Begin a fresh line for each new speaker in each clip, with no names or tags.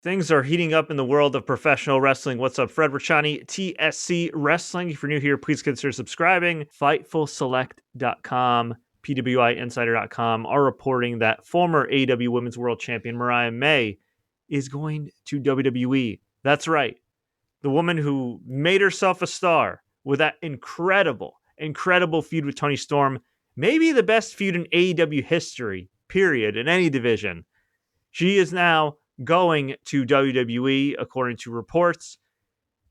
Things are heating up in the world of professional wrestling. What's up, Fred Richani, TSC Wrestling. If you're new here, please consider subscribing. FightfulSelect.com, PWIinsider.com are reporting that former AEW Women's World Champion Mariah May is going to WWE. That's right. The woman who made herself a star with that incredible feud with Toni Storm, maybe the best feud in AEW history, period, in any division. She is now going to WWE, according to reports.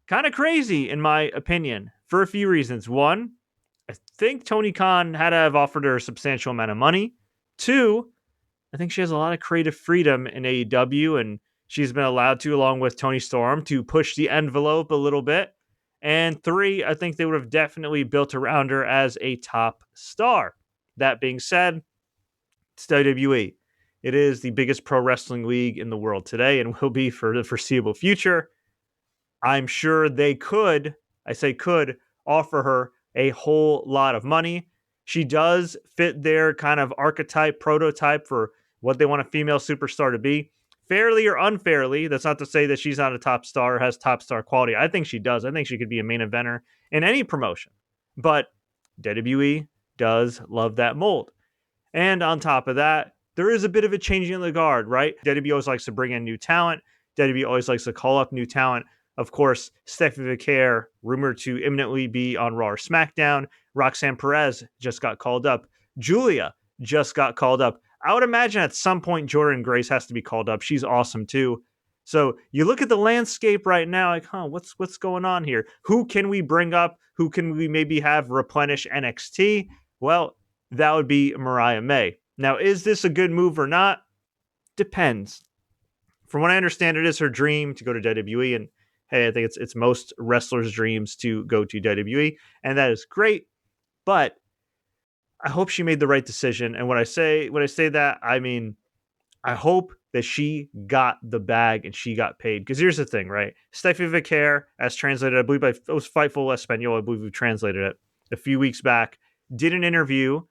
Kind of crazy, in my opinion, for a few reasons. One, I think Tony Khan had to have offered her a substantial amount of money. Two, I think she has a lot of creative freedom in AEW, and she's been allowed to, along with Toni Storm, to push the envelope a little bit. And three, I think they would have definitely built around her as a top star. That being said, it's WWE. It is the biggest pro wrestling league in the world today and will be for the foreseeable future. I'm sure they could, I say could, offer her a whole lot of money. She does fit their kind of archetype, prototype for what they want a female superstar to be. Fairly or unfairly, that's not to say that she's not a top star or has top star quality. I think she does. I think she could be a main eventer in any promotion. But WWE does love that mold. And on top of that, there is a bit of a changing of the guard, right? WWE always likes to bring in new talent. WWE always likes to call up new talent. Of course, Stephanie McCare, rumored to imminently be on Raw or SmackDown. Roxanne Perez just got called up. Julia just got called up. I would imagine at some point Jordan Grace has to be called up. She's awesome too. So you look at the landscape right now, like, what's going on here? Who can we bring up? Who can we maybe have replenish NXT? Well, that would be Mariah May. Now, is this a good move or not? Depends. From what I understand, it is her dream to go to WWE, and hey, I think it's most wrestlers' dreams to go to WWE, and that is great. But I hope she made the right decision. And when I say that, I mean I hope that she got the bag and she got paid. Because here's the thing, right? Stephanie McCare, as translated, I believe it was Fightful Espanol, I believe we translated it a few weeks back, did an interview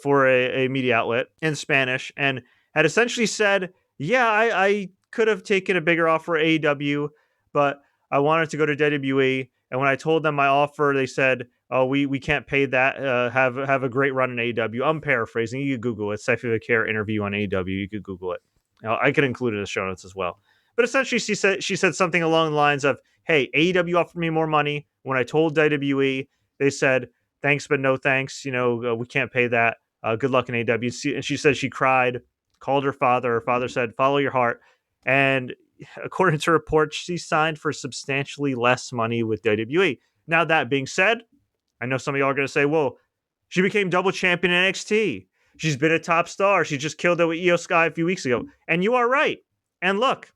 for a media outlet in Spanish and had essentially said, yeah, I could have taken a bigger offer at AEW, but I wanted to go to WWE. And when I told them my offer, they said, oh, we can't pay that. Have a great run in AEW. I'm paraphrasing. You could Google it. Stephanie McCare interview on AEW. You could Google it. I can include it in the show notes as well. But essentially, she said something along the lines of, hey, AEW offered me more money. When I told WWE, they said, thanks, but no thanks. We can't pay that. Good luck in AEW. And she said she cried, called her father. Her father said, follow your heart. And according to reports, she signed for substantially less money with WWE. Now, that being said, I know some of y'all are going to say, well, she became double champion in NXT. She's been a top star. She just killed it with Io Sky a few weeks ago. And you are right. And look,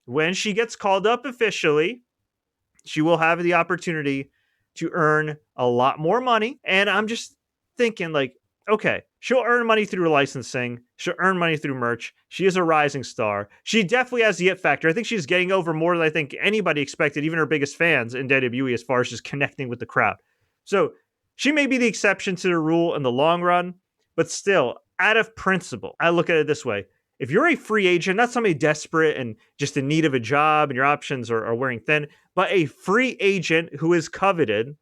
when she gets called up officially, she will have the opportunity to earn a lot more money. And I'm just thinking, like, okay, she'll earn money through licensing. She'll earn money through merch. She is a rising star. She definitely has the it factor. I think she's getting over more than I think anybody expected, even her biggest fans in WWE, as far as just connecting with the crowd. So she may be the exception to the rule in the long run, but still, out of principle, I look at it this way. If you're a free agent, not somebody desperate and just in need of a job and your options are wearing thin, but a free agent who is coveted,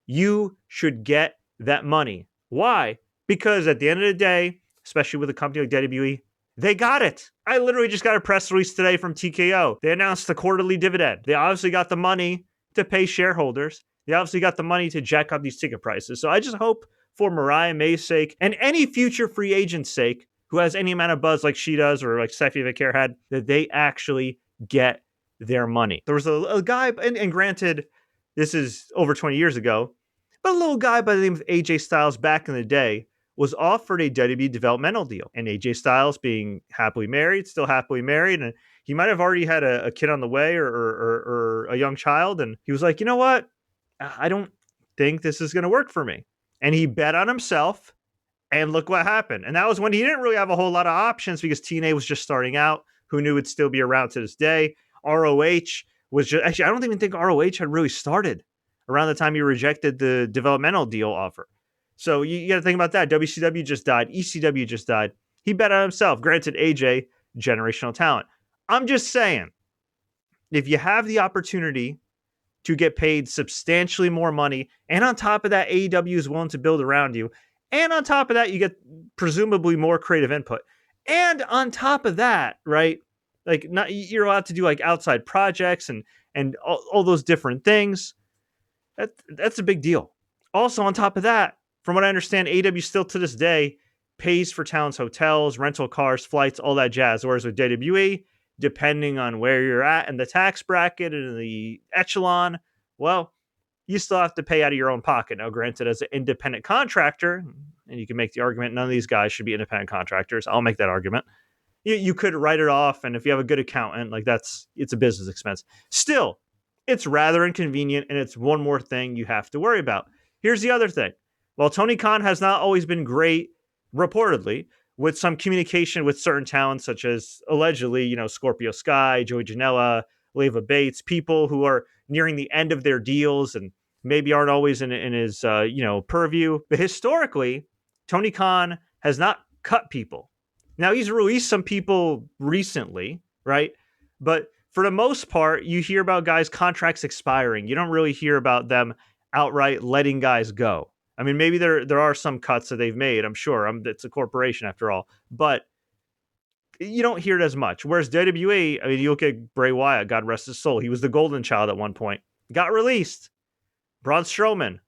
you should get that money. Why? Because at the end of the day, especially with a company like WWE, they got it. I literally just got a press release today from TKO. They announced the quarterly dividend. They obviously got the money to pay shareholders. They obviously got the money to jack up these ticket prices. So I just hope for Mariah May's sake and any future free agent's sake who has any amount of buzz like she does or like Stephanie McCare had, that they actually get their money. There was a guy, and granted, this is over 20 years ago, but a little guy by the name of AJ Styles back in the day was offered a WWE developmental deal. And AJ Styles, being still happily married, and he might have already had a kid on the way or a young child. And he was like, you know what? I don't think this is going to work for me. And he bet on himself, and look what happened. And that was when he didn't really have a whole lot of options because TNA was just starting out. Who knew it'd still be around to this day? ROH was just, actually, I don't even think ROH had really started around the time he rejected the developmental deal offer. So you got to think about that. WCW just died. ECW just died. He bet on himself. Granted, AJ, generational talent. I'm just saying, if you have the opportunity to get paid substantially more money, and on top of that, AEW is willing to build around you, and on top of that, you get presumably more creative input, and on top of that, right? Like, not you're allowed to do like outside projects and all those different things. That's a big deal. Also, on top of that, from what I understand, AEW still to this day pays for talents' hotels, rental cars, flights, all that jazz. Whereas with WWE, depending on where you're at in the tax bracket and the echelon, well, you still have to pay out of your own pocket. Now, granted, as an independent contractor, and you can make the argument none of these guys should be independent contractors. I'll make that argument. You could write it off, and if you have a good accountant, like it's a business expense. Still, it's rather inconvenient, and it's one more thing you have to worry about. Here's the other thing. While Tony Khan has not always been great, reportedly, with some communication with certain talents, such as allegedly, Scorpio Sky, Joey Janela, Leva Bates, people who are nearing the end of their deals and maybe aren't always in his, purview. But historically, Tony Khan has not cut people. Now, he's released some people recently, right? But for the most part, you hear about guys' contracts expiring. You don't really hear about them outright letting guys go. I mean, maybe there are some cuts that they've made, I'm sure. It's a corporation after all. But you don't hear it as much. Whereas WWE, I mean, you look at Bray Wyatt, God rest his soul. He was the golden child at one point. Got released. Braun Strowman,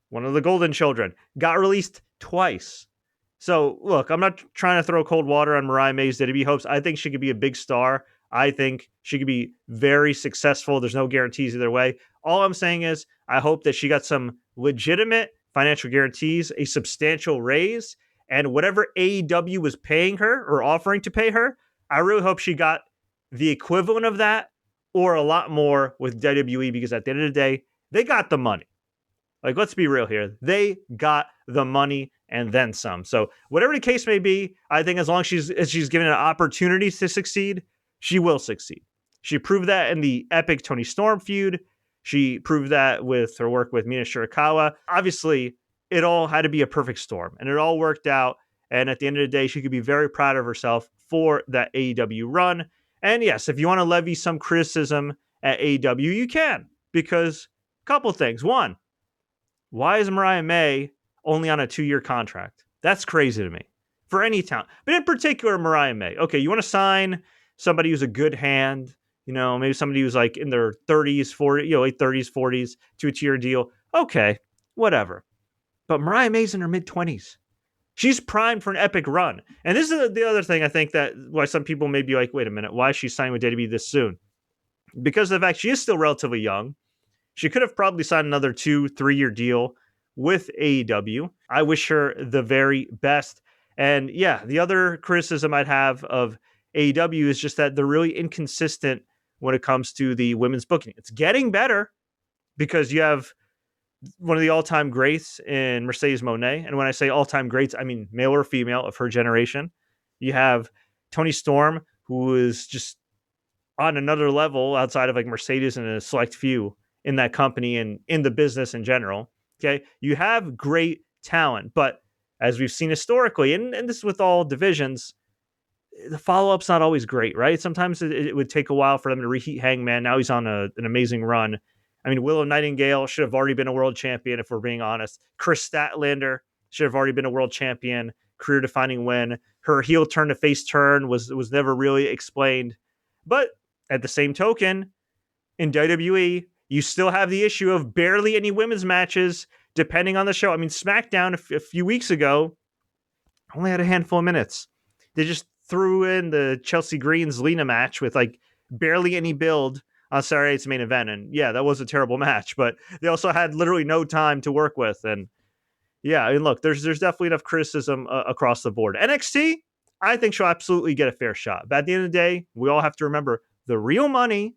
one of the golden children, got released twice. So, look, I'm not trying to throw cold water on Mariah May's WWE hopes. I think she could be a big star. I think she could be very successful. There's no guarantees either way. All I'm saying is I hope that she got some legitimate financial guarantees, a substantial raise, and whatever AEW was paying her or offering to pay her, I really hope she got the equivalent of that or a lot more with WWE, because at the end of the day, they got the money. Like, let's be real here. They got the money and then some. So whatever the case may be, I think as long as she's given an opportunity to succeed, she will succeed. She proved that in the epic Tony Storm feud. She proved that with her work with Mina Shirakawa. Obviously, it all had to be a perfect storm, and it all worked out. And at the end of the day, she could be very proud of herself for that AEW run. And yes, if you want to levy some criticism at AEW, you can, because a couple things. One, why is Mariah May only on a 2-year contract? That's crazy to me for any talent, but in particular, Mariah May. Okay, you want to sign somebody who's a good hand, maybe somebody who's like in their 30s, 40, late 30s, 40s to a 2-year deal. Okay, whatever. But Mariah May's in her mid-20s. She's primed for an epic run. And this is the other thing I think that why some people may be like, wait a minute, why is she signing with WWE this soon? Because of the fact she is still relatively young. She could have probably signed another 2-3-year deal with AEW. I wish her the very best. And yeah, the other criticism I'd have of AEW is just that they're really inconsistent when it comes to the women's booking. It's getting better because you have one of the all-time greats in Mercedes Moné. And when I say all-time greats, I mean male or female of her generation. You have Tony Storm, who is just on another level outside of like Mercedes and a select few in that company and in the business in general. Okay. You have great talent, but as we've seen historically, and this is with all divisions, the follow-up's not always great, right? Sometimes it would take a while for them to reheat Hangman. Now he's on an amazing run. I mean, Willow Nightingale should have already been a world champion, if we're being honest. Chris Statlander should have already been a world champion, career-defining win. Her heel turn to face turn was never really explained. But at the same token, in WWE, you still have the issue of barely any women's matches, depending on the show. I mean, SmackDown a few weeks ago only had a handful of minutes. They just threw in the Chelsea Green's Lena match with like barely any build on Saturday night's main event. And yeah, that was a terrible match, but they also had literally no time to work with. And yeah, I mean, look, there's definitely enough criticism across the board. NXT, I think she'll absolutely get a fair shot. But at the end of the day, we all have to remember the real money,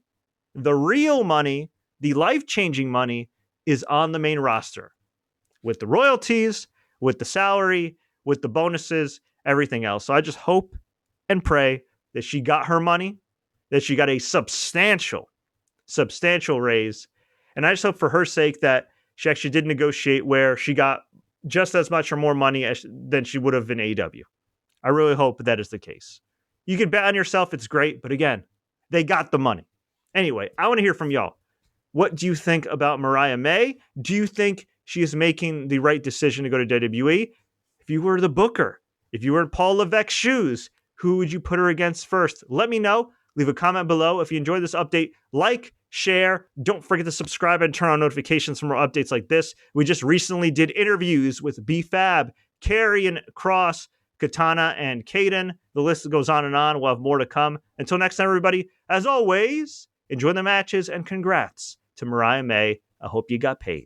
the life-changing money is on the main roster with the royalties, with the salary, with the bonuses, everything else. So I just hope and pray that she got her money, that she got a substantial raise. And I just hope for her sake that she actually did negotiate where she got just as much or more money than she would have in AEW. I really hope that is the case. You can bet on yourself, it's great. But again, they got the money. Anyway, I want to hear from y'all. What do you think about Mariah May? Do you think she is making the right decision to go to WWE? If you were the booker, if you were in Paul Levesque's shoes, who would you put her against first? Let me know. Leave a comment below. If you enjoyed this update, like, share. Don't forget to subscribe and turn on notifications for more updates like this. We just recently did interviews with B-Fab, Karrion Kross, Katana, and Caden. The list goes on and on. We'll have more to come. Until next time, everybody, as always, enjoy the matches and congrats to Mariah May. I hope you got paid.